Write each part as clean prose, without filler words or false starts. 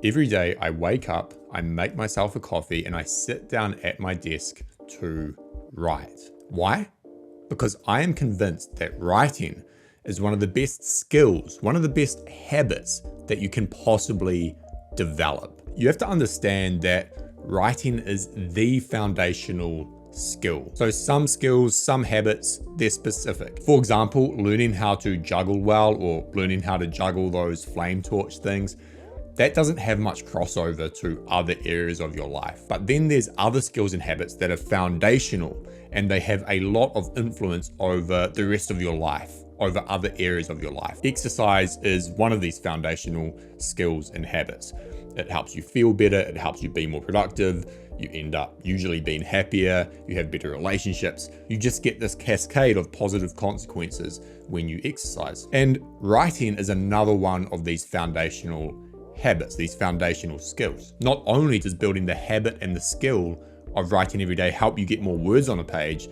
Every day I wake up, I make myself a coffee, and I sit down at my desk to write. Why? Because I am convinced that writing is one of the best skills, one of the best habits that you can possibly develop. You have to understand that writing is the foundational skill. So some skills, some habits, they're specific. For example, learning how to juggle well, or learning how to juggle those flame torch things, that doesn't have much crossover to other areas of your life. But then there's other skills and habits that are foundational, and they have a lot of influence over the rest of your life, over other areas of your life. Exercise is one of these foundational skills and habits. It helps you feel better, it helps you be more productive, you end up usually being happier, you have better relationships, you just get this cascade of positive consequences when you exercise. And writing is another one of these foundational habits, these foundational skills. Not only does building the habit and the skill of writing every day help you get more words on a page,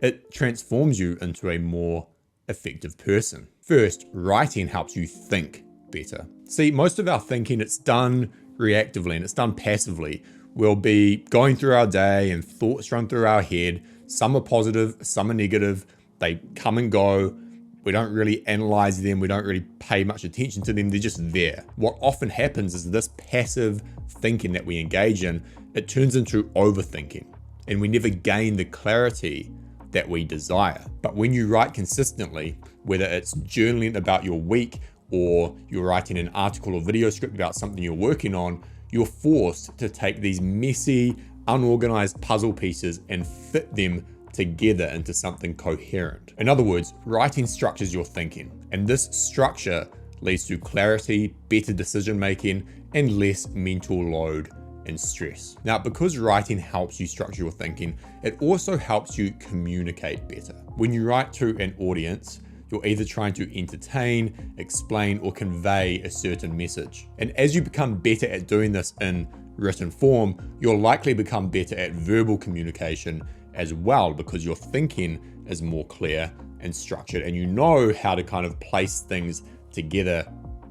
it transforms you into a more effective person. First, writing helps you think better. See, most of our thinking, it's done reactively and it's done passively. We'll be going through our day and thoughts run through our head. Some are positive, some are negative. They come and go. We don't really analyze them. We don't really pay much attention to them. They're just there. What often happens is this passive thinking that we engage in, it turns into overthinking, and we never gain the clarity that we desire. But when you write consistently, whether it's journaling about your week or you're writing an article or video script about something you're working on, you're forced to take these messy, unorganized puzzle pieces and fit them together into something coherent. In other words, writing structures your thinking, and this structure leads to clarity, better decision making, and less mental load and stress. Now, because writing helps you structure your thinking, it also helps you communicate better. When you write to an audience, you're either trying to entertain, explain, or convey a certain message. And as you become better at doing this in written form, you'll likely become better at verbal communication as well, because your thinking is more clear and structured, and you know how to kind of place things together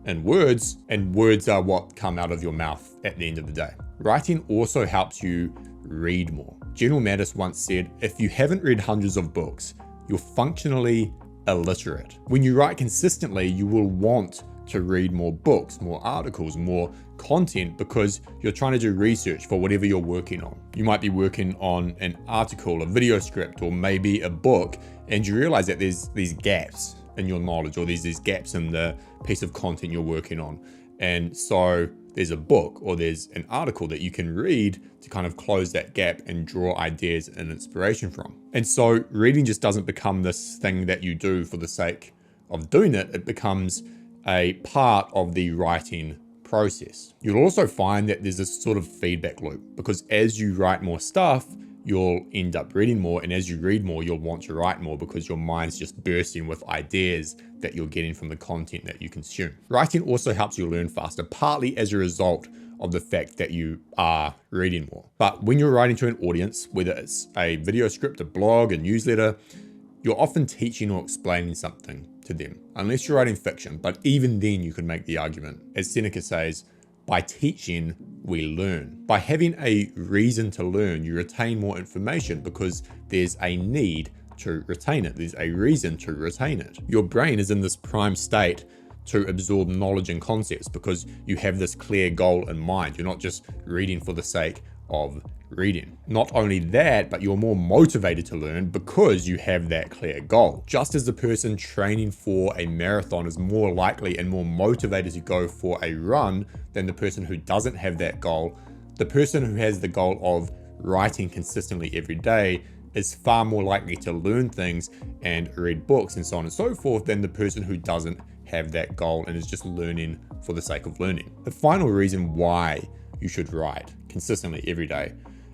in words, and words are what come out of your mouth at the end of the day. Writing also helps you read more. General Mattis once said, if you haven't read hundreds of books, you're functionally illiterate. When you write consistently, you will want to read more books, more articles, more content, because you're trying to do research for whatever you're working on. You might be working on an article, a video script, or maybe a book, and you realize that there's these gaps in your knowledge, or there's these gaps in the piece of content you're working on. And so there's a book or there's an article that you can read to kind of close that gap and draw ideas and inspiration from. And so reading just doesn't become this thing that you do for the sake of doing it. It becomes a part of the writing process. You'll also find that there's this sort of feedback loop, because as you write more stuff, you'll end up reading more, and as you read more, you'll want to write more because your mind's just bursting with ideas that you're getting from the content that you consume. Writing also helps you learn faster, partly as a result of the fact that you are reading more. But when you're writing to an audience, whether it's a video script, a blog, a newsletter, you're often teaching or explaining something to them, unless you're writing fiction. But even then, you can make the argument, as Seneca says, by teaching, we learn. By having a reason to learn, you retain more information because there's a need to retain it. There's a reason to retain it. Your brain is in this prime state to absorb knowledge and concepts because you have this clear goal in mind. You're not just reading for the sake of reading. Not only that, but you're more motivated to learn because you have that clear goal. Just as the person training for a marathon is more likely and more motivated to go for a run than the person who doesn't have that goal, the person who has the goal of writing consistently every day is far more likely to learn things and read books and so on and so forth than the person who doesn't have that goal and is just learning for the sake of learning. The final reason why you should write consistently every day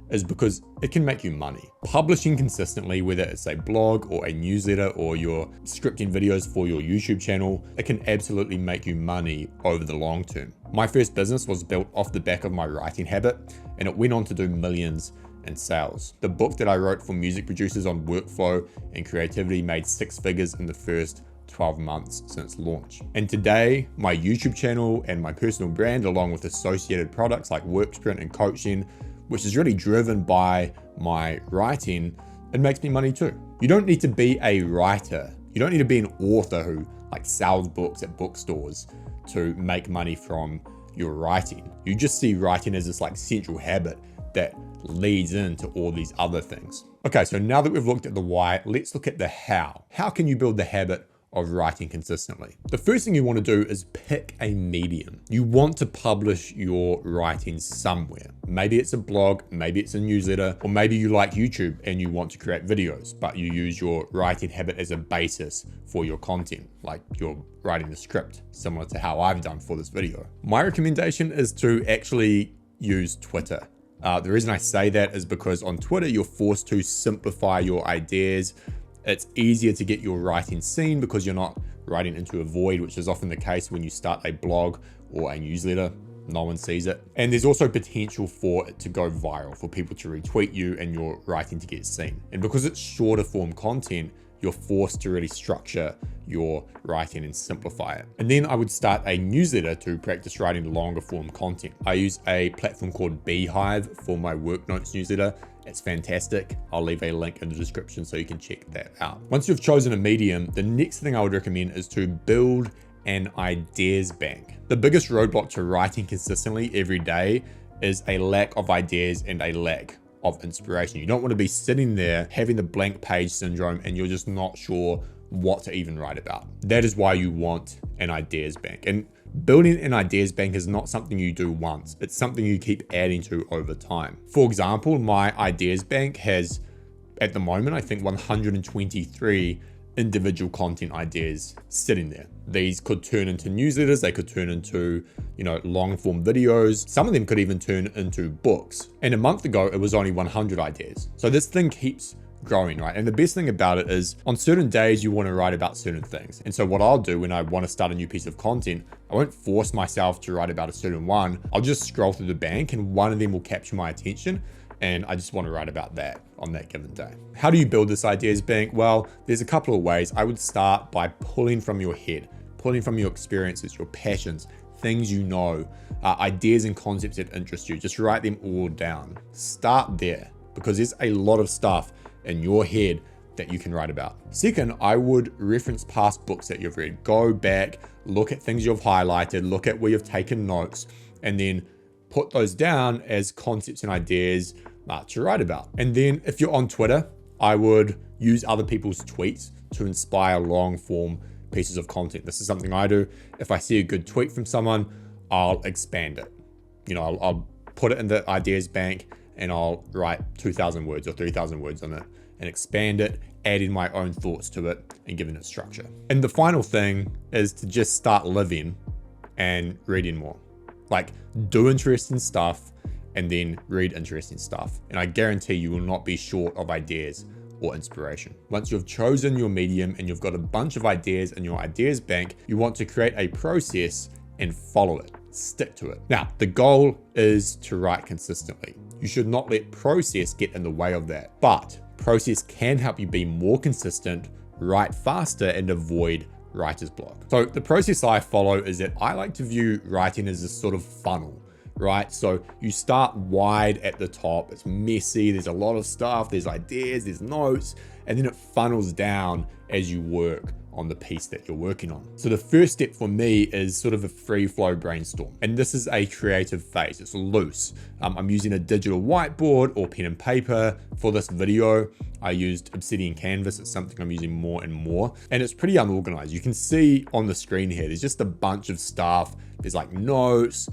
is because it can make you money. Publishing consistently, whether it's a blog or a newsletter or you're scripting videos for your YouTube channel, it can absolutely make you money over the long term. My first business was built off the back of my writing habit, and it went on to do millions in sales. The book that I wrote for music producers on workflow and creativity made 6 figures in the first 12 months since launch. And today, my YouTube channel and my personal brand, along with associated products like Worksprint and coaching, which is really driven by my writing, it makes me money too. You don't need to be a writer. You don't need to be an author who like sells books at bookstores to make money from your writing. You just see writing as this like central habit that leads into all these other things. Okay, so now that we've looked at the why, let's look at the how. How can you build the habit of writing consistently? The first thing you want to do is pick a medium. You want to publish your writing somewhere. Maybe it's a blog, maybe it's a newsletter, or maybe you like YouTube and you want to create videos, but you use your writing habit as a basis for your content, like you're writing a script, similar to how I've done for this video. My recommendation is to actually use Twitter. The reason I say that is because on Twitter, you're forced to simplify your ideas. It's easier to get your writing seen because you're not writing into a void, which is often the case when you start a blog or a newsletter. No one sees it. And there's also potential for it to go viral, for people to retweet you and your writing to get seen. And because it's shorter form content, you're forced to really structure your writing and simplify it. And then I would start a newsletter to practice writing longer form content. I use a platform called Beehive for my work notes newsletter. It's fantastic. I'll leave a link in the description so you can check that out. Once you've chosen a medium, the next thing I would recommend is to build an ideas bank. The biggest roadblock to writing consistently every day is a lack of ideas and a lack of inspiration. You don't want to be sitting there having the blank page syndrome and you're just not sure what to even write about. That is why you want an ideas bank. And building an ideas bank is not something you do once. It's something you keep adding to over time. For example, my ideas bank has, at the moment, I think 123 individual content ideas sitting there. These could turn into newsletters, they could turn into, long form videos. Some of them could even turn into books. And a month ago, it was only 100 ideas. So this thing keeps growing, right? And the best thing about it is on certain days, you want to write about certain things. And so what I'll do when I want to start a new piece of content, I won't force myself to write about a certain one. I'll just scroll through the bank and one of them will capture my attention. And I just want to write about that on that given day. How do you build this ideas bank? Well, there's a couple of ways. I would start by pulling from your head, pulling from your experiences, your passions, things you know, ideas and concepts that interest you. Just write them all down. Start there because there's a lot of stuff in your head that you can write about. Second, I would reference past books that you've read. Go back, look at things you've highlighted, look at where you've taken notes, and then put those down as concepts and ideas to write about. And then if you're on Twitter, I would use other people's tweets to inspire long form pieces of content. This is something I do. If I see a good tweet from someone, I'll expand it. I'll put it in the ideas bank and I'll write 2,000 words or 3,000 words on it and expand it, adding my own thoughts to it and giving it structure. And the final thing is to just start living and reading more. Like, do interesting stuff and then read interesting stuff. And I guarantee you will not be short of ideas or inspiration. Once you've chosen your medium and you've got a bunch of ideas in your ideas bank, you want to create a process and follow it, stick to it. Now, the goal is to write consistently. You should not let process get in the way of that, but process can help you be more consistent, write faster, and avoid writer's block. So the process I follow is that I like to view writing as a sort of funnel, right? So you start wide at the top, it's messy, there's a lot of stuff, there's ideas, there's notes, and then it funnels down as you work on the piece that you're working on. So the first step for me is sort of a free flow brainstorm. And this is a creative phase, it's loose. I'm using a digital whiteboard or pen and paper. For this video, I used Obsidian Canvas. It's something I'm using more and more. And it's pretty unorganized. You can see on the screen here, there's just a bunch of stuff. There's like notes,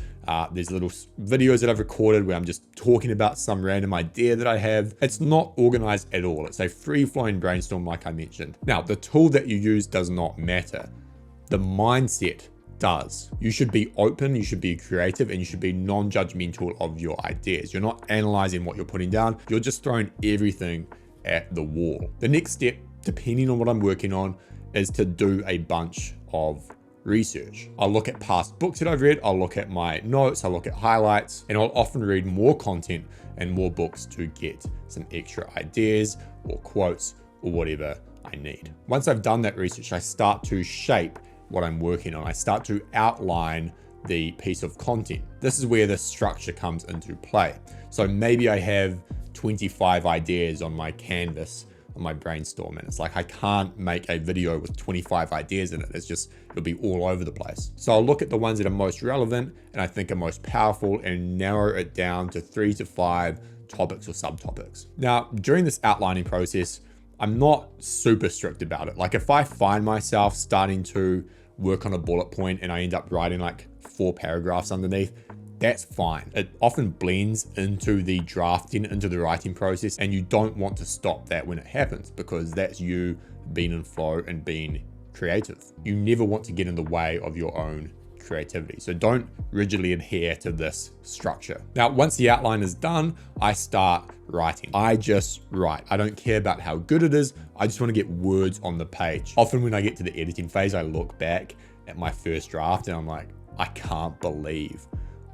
there's little videos that I've recorded where I'm just talking about some random idea that I have. It's not organized at all. It's a free-flowing brainstorm like I mentioned. Now, the tool that you use does not matter. The mindset does. You should be open, you should be creative, and you should be non-judgmental of your ideas. You're not analyzing what you're putting down. You're just throwing everything at the wall. The next step, depending on what I'm working on, is to do a bunch of research. I'll look at past books that I've read, I'll look at my notes, I'll look at highlights, and I'll often read more content and more books to get some extra ideas or quotes or whatever I need. Once I've done that research, I start to shape what I'm working on. I start to outline the piece of content. This is where the structure comes into play. So maybe I have 25 ideas on my canvas, on my brainstorm, and it's like I can't make a video with 25 ideas in it. It'll be all over the place. So I'll look at the ones that are most relevant and I think are most powerful and narrow it down to 3 to 5 topics or subtopics. Now, during this outlining process, I'm not super strict about it. Like if I find myself starting to work on a bullet point and I end up writing like 4 paragraphs underneath, that's fine. It often blends into the drafting, into the writing process, and you don't want to stop that when it happens because that's you being in flow and being creative. You never want to get in the way of your own creativity. So don't rigidly adhere to this structure. Now, once the outline is done, I start writing. I just write. I don't care about how good it is. I just want to get words on the page. Often when I get to the editing phase, I look back at my first draft and I'm like, I can't believe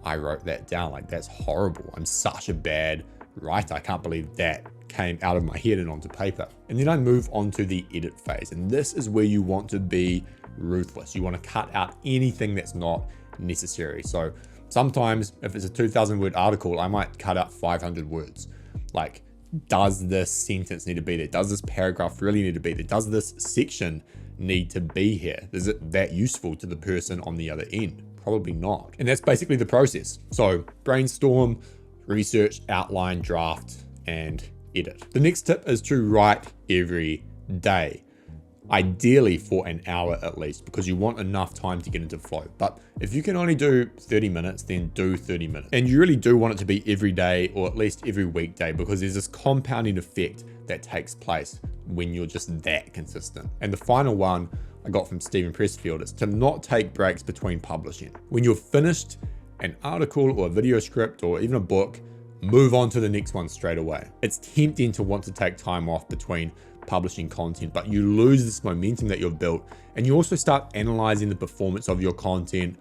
I wrote that down. Like, that's horrible. I'm such a bad writer. I can't believe that came out of my head and onto paper. And then I move on to the edit phase. And this is where you want to be ruthless. You want to cut out anything that's not necessary. So sometimes if it's a 2,000 word article, I might cut out 500 words. Like, does this sentence need to be there? Does this paragraph really need to be there? Does this section need to be here? Is it that useful to the person on the other end? Probably not. And that's basically the process. So brainstorm, research, outline, draft, and edit. The next tip is to write every day. Ideally for an hour at least, because you want enough time to get into flow. But if you can only do 30 minutes, then do 30 minutes. And you really do want it to be every day or at least every weekday, because there's this compounding effect that takes place when you're just that consistent. And the final one I got from Stephen Pressfield is to not take breaks between publishing. When you've finished an article or a video script or even a book, move on to the next one straight away. It's tempting to want to take time off between publishing content, but you lose this momentum that you've built, and you also start analyzing the performance of your content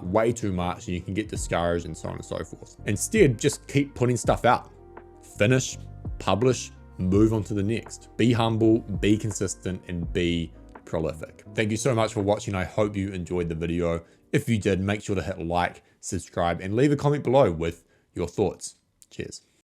way too much, and you can get discouraged and so on and so forth. Instead, just keep putting stuff out. Finish, publish, move on to the next. Be humble, be consistent, and be prolific. Thank you so much for watching. I hope you enjoyed the video. If you did, make sure to hit like, subscribe, and leave a comment below with your thoughts. Cheers.